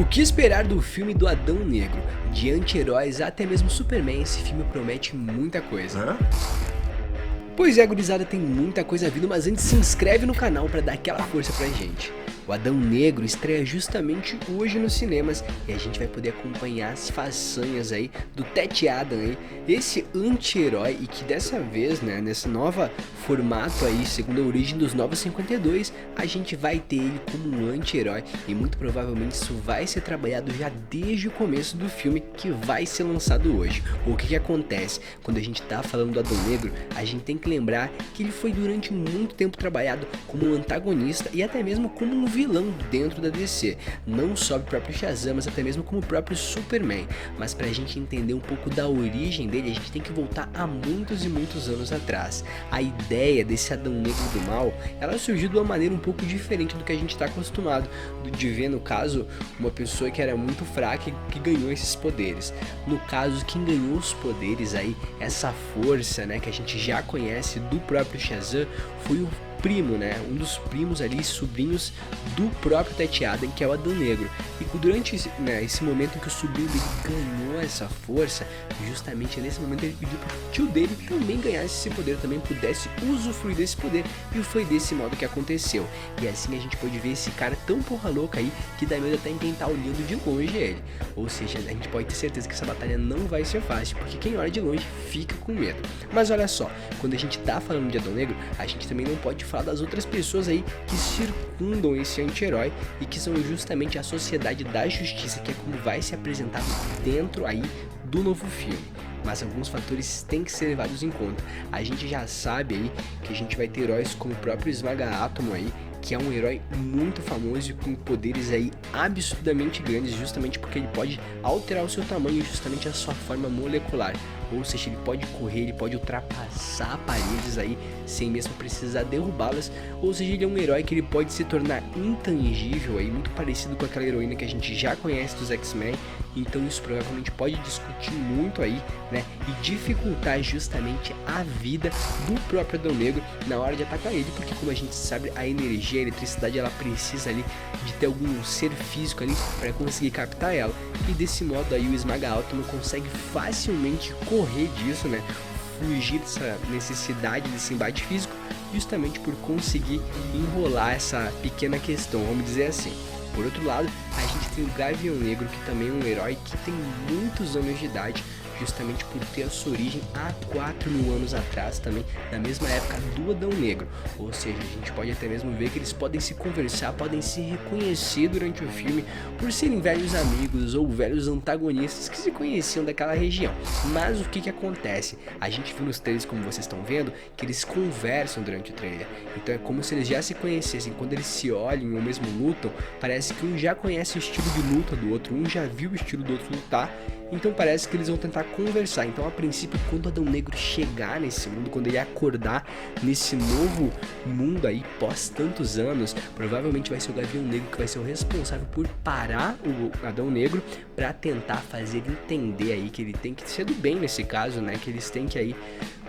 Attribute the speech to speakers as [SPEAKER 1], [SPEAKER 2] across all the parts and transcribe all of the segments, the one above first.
[SPEAKER 1] O que esperar do filme do Adão Negro? De anti-heróis até mesmo Superman, esse filme promete muita coisa. Pois é, gurizada, tem muita coisa vindo, mas antes se inscreve no canal pra dar aquela força pra gente. O Adão Negro estreia justamente hoje nos cinemas e a gente vai poder acompanhar as façanhas aí do Tech Adam aí, esse anti-herói, e que dessa vez, né, nesse novo formato aí, segundo a origem dos Novos 52, a gente vai ter ele como um anti-herói e muito provavelmente isso vai ser trabalhado já desde o começo do filme que vai ser lançado hoje. O que acontece? Quando a gente tá falando do Adão Negro, a gente tem que lembrar que ele foi durante muito tempo trabalhado como um antagonista e até mesmo como um vilão dentro da DC, não só o próprio Shazam, mas até mesmo como o próprio Superman. Mas pra gente entender um pouco da origem dele, a gente tem que voltar a muitos e muitos anos atrás. A ideia desse Adão Negro do mal, ela surgiu de uma maneira um pouco diferente do que a gente está acostumado de ver, no caso, uma pessoa que era muito fraca e que ganhou esses poderes. No caso, quem ganhou os poderes aí, essa força, né, que a gente já conhece do próprio Shazam, foi o primo, né, um dos primos ali, sobrinhos do próprio Tech Adam, que é o Adão Negro. E durante esse momento em que o sobrinho dele ganhou essa força, justamente nesse momento ele pediu pro tio dele também ganhasse esse poder, também pudesse usufruir desse poder, e foi desse modo que aconteceu. E assim a gente pode ver esse cara tão porra louca aí, que dá medo até em quem tá olhando de longe ele. Ou seja, a gente pode ter certeza que essa batalha não vai ser fácil, porque quem olha de longe fica com medo. Mas olha só, quando a gente tá falando de Adão Negro, a gente também não pode falar das outras pessoas aí que circundam esse anti-herói e que são justamente a Sociedade da Justiça, que é como vai se apresentar dentro aí do novo filme. Mas alguns fatores têm que ser levados em conta. A gente já sabe aí que a gente vai ter heróis como o próprio Esmaga-Átomo aí, que é um herói muito famoso e com poderes aí absurdamente grandes, justamente porque ele pode alterar o seu tamanho e justamente a sua forma molecular. Ou seja, ele pode correr, ele pode ultrapassar paredes aí sem mesmo precisar derrubá-las. Ou seja, ele é um herói que ele pode se tornar intangível aí, muito parecido com aquela heroína que a gente já conhece dos X-Men. Então isso provavelmente pode discutir muito aí, né, e dificultar justamente a vida do próprio Adão Negro na hora de atacar ele, porque como a gente sabe, a energia, a eletricidade, ela precisa ali de ter algum ser físico ali para conseguir captar ela. E desse modo aí o Esmaga-Átomo consegue facilmente correr disso, né, fugir dessa necessidade desse embate físico, justamente por conseguir enrolar essa pequena questão, vamos dizer assim. Por outro lado, a gente tem o Gavião Negro, que também é um herói que tem muitos anos de idade, justamente por ter a sua origem há 4.000 anos atrás também, na mesma época do Adão Negro. Ou seja, a gente pode até mesmo ver que eles podem se conversar, podem se reconhecer durante o filme por serem velhos amigos ou velhos antagonistas que se conheciam daquela região. Mas o que acontece? A gente viu nos trailers, como vocês estão vendo, que eles conversam durante o trailer. Então é como se eles já se conhecessem. Quando eles se olham ou mesmo lutam, parece que um já conhece o estilo de luta do outro, um já viu o estilo do outro lutar. Então parece que eles vão tentar conversar. Então a princípio, quando o Adão Negro chegar nesse mundo, quando ele acordar nesse novo mundo aí pós tantos anos, provavelmente vai ser o Gavião Negro que vai ser o responsável por parar o Adão Negro para tentar fazer ele entender aí que ele tem que ser do bem nesse caso, né, que eles têm que aí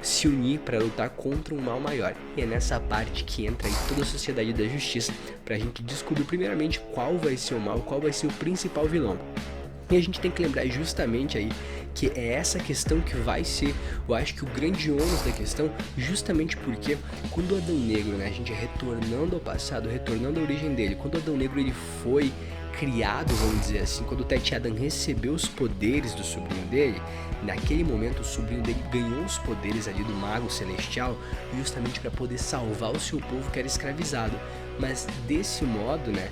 [SPEAKER 1] se unir para lutar contra um mal maior. E é nessa parte que entra aí toda a Sociedade da Justiça, pra gente descobrir primeiramente qual vai ser o mal, qual vai ser o principal vilão. E a gente tem que lembrar justamente aí que é essa questão que vai ser, eu acho que o grande ônus da questão, justamente porque quando o Adão Negro, né, a gente retornando ao passado, retornando à origem dele, quando o Adão Negro ele foi criado, vamos dizer assim, quando o Tech Adam recebeu os poderes do sobrinho dele, naquele momento o sobrinho dele ganhou os poderes ali do Mago Celestial justamente para poder salvar o seu povo que era escravizado. Mas desse modo, né,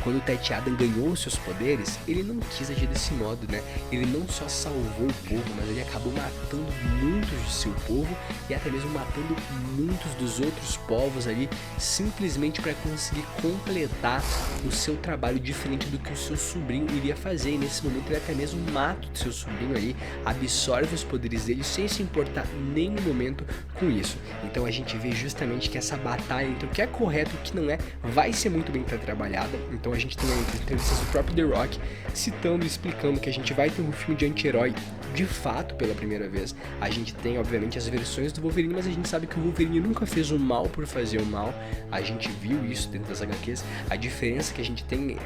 [SPEAKER 1] quando o Tech Adam ganhou os seus poderes, ele não quis agir desse modo, né? Ele não só salvou o povo, mas ele acabou matando muitos do seu povo e até mesmo matando muitos dos outros povos ali, simplesmente para conseguir completar o seu trabalho diferente do que o seu sobrinho iria fazer. E nesse momento ele até mesmo mata o seu sobrinho ali, absorve os poderes dele sem se importar nem no momento com isso. Então a gente vê justamente que essa batalha entre o que é correto e o que não é vai ser muito bem trabalhada. Então Então a gente tem entrevistas do próprio The Rock citando e explicando que a gente vai ter um filme de anti-herói de fato pela primeira vez. A gente tem, obviamente, as versões do Wolverine, mas a gente sabe que o Wolverine nunca fez o mal por fazer o mal. A gente viu isso dentro das HQs. A diferença que a gente tem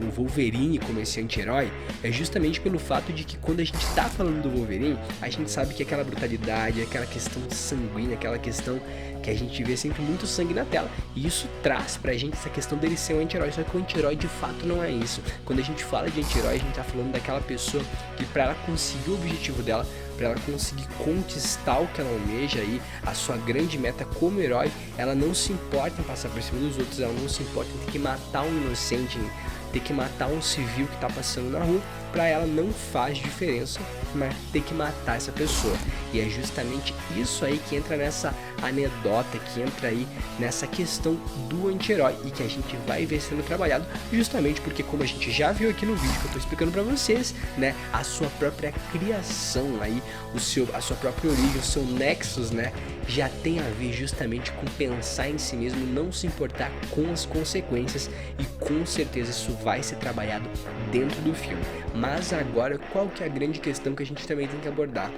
[SPEAKER 1] o Wolverine como esse anti-herói é justamente pelo fato de que quando a gente tá falando do Wolverine, a gente sabe que aquela brutalidade, aquela questão sanguínea, aquela questão que a gente vê sempre muito sangue na tela. E isso traz pra gente essa questão dele ser um anti-herói, só que o anti-herói de fato não é isso. Quando a gente fala de anti-herói, a gente tá falando daquela pessoa que pra ela conseguir o objetivo dela, para ela conseguir conquistar o que ela almeja aí, a sua grande meta como herói, ela não se importa em passar por cima dos outros, ela não se importa em ter que matar um inocente, em ter que matar um civil que tá passando na rua. Para ela não faz diferença, mas ter que matar essa pessoa. E é justamente isso aí que entra nessa anedota, que entra aí nessa questão do anti-herói e que a gente vai ver sendo trabalhado, justamente porque, como a gente já viu aqui no vídeo que eu tô explicando para vocês, né, a sua própria criação aí, a sua própria origem, o seu nexus, né, já tem a ver justamente com pensar em si mesmo, não se importar com as consequências, e com certeza isso vai ser trabalhado dentro do filme. Mas agora, qual que é a grande questão que a gente também tem que abordar?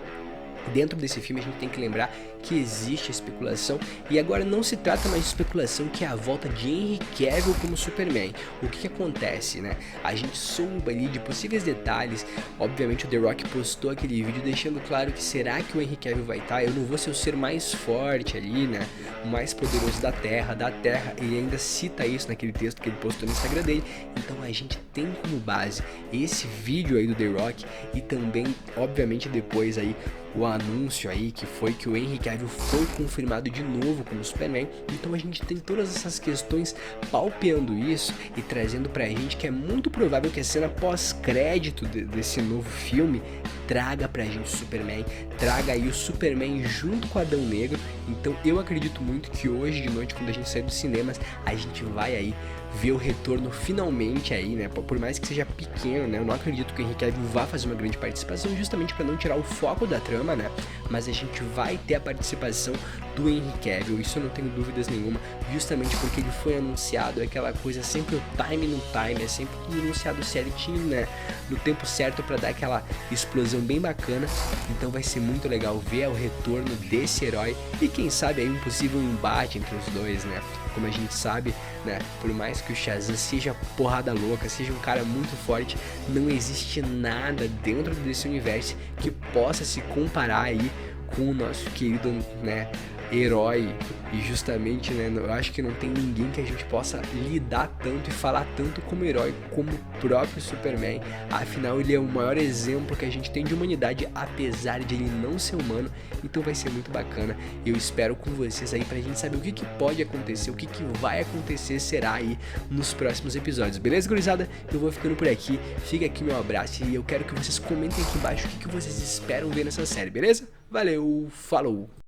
[SPEAKER 1] Dentro desse filme a gente tem que lembrar que existe a especulação, e agora não se trata mais de especulação, que é a volta de Henry Cavill como Superman. O que acontece, né? A gente soube ali de possíveis detalhes. Obviamente o The Rock postou aquele vídeo deixando claro que será que o Henry Cavill vai estar? Eu não vou ser o ser mais forte ali, né? O mais poderoso da Terra. Ele ainda cita isso naquele texto que ele postou no Instagram dele. Então a gente tem como base esse vídeo aí do The Rock, e também, obviamente, depois aí o anúncio aí que foi que o Henry Cavill foi confirmado de novo como Superman. Então a gente tem todas essas questões palpeando isso e trazendo pra gente que é muito provável que a cena pós-crédito desse novo filme traga pra gente o Superman, traga aí o Superman junto com Adão Negro. Então eu acredito muito que hoje de noite, quando a gente sair dos cinemas, a gente vai aí ver o retorno finalmente aí, né? Por mais que seja pequeno, né? Eu não acredito que o Henry Cavill vá fazer uma grande participação, justamente para não tirar o foco da trama, né? Mas a gente vai ter a participação do Henry Cavill, isso eu não tenho dúvidas nenhuma, justamente porque ele foi anunciado, é aquela coisa, sempre o time no time, é sempre tudo anunciado certinho, né? No tempo certo, para dar aquela explosão bem bacana. Então vai ser muito legal ver o retorno desse herói, e quem sabe aí um possível embate entre os dois, né? Como a gente sabe, né, por mais que o Shazam seja porrada louca, seja um cara muito forte, não existe nada dentro desse universo que possa se comparar aí com o nosso querido, né, herói. E justamente, né, eu acho que não tem ninguém que a gente possa lidar tanto e falar tanto como herói como o próprio Superman. Afinal, ele é o maior exemplo que a gente tem de humanidade, apesar de ele não ser humano. Então vai ser muito bacana. Eu espero com vocês aí pra gente saber o que pode acontecer, o que vai acontecer será aí nos próximos episódios. Beleza, gurizada? Eu vou ficando por aqui. Fica aqui meu abraço e eu quero que vocês comentem aqui embaixo o que vocês esperam ver nessa série, beleza? Valeu, falou!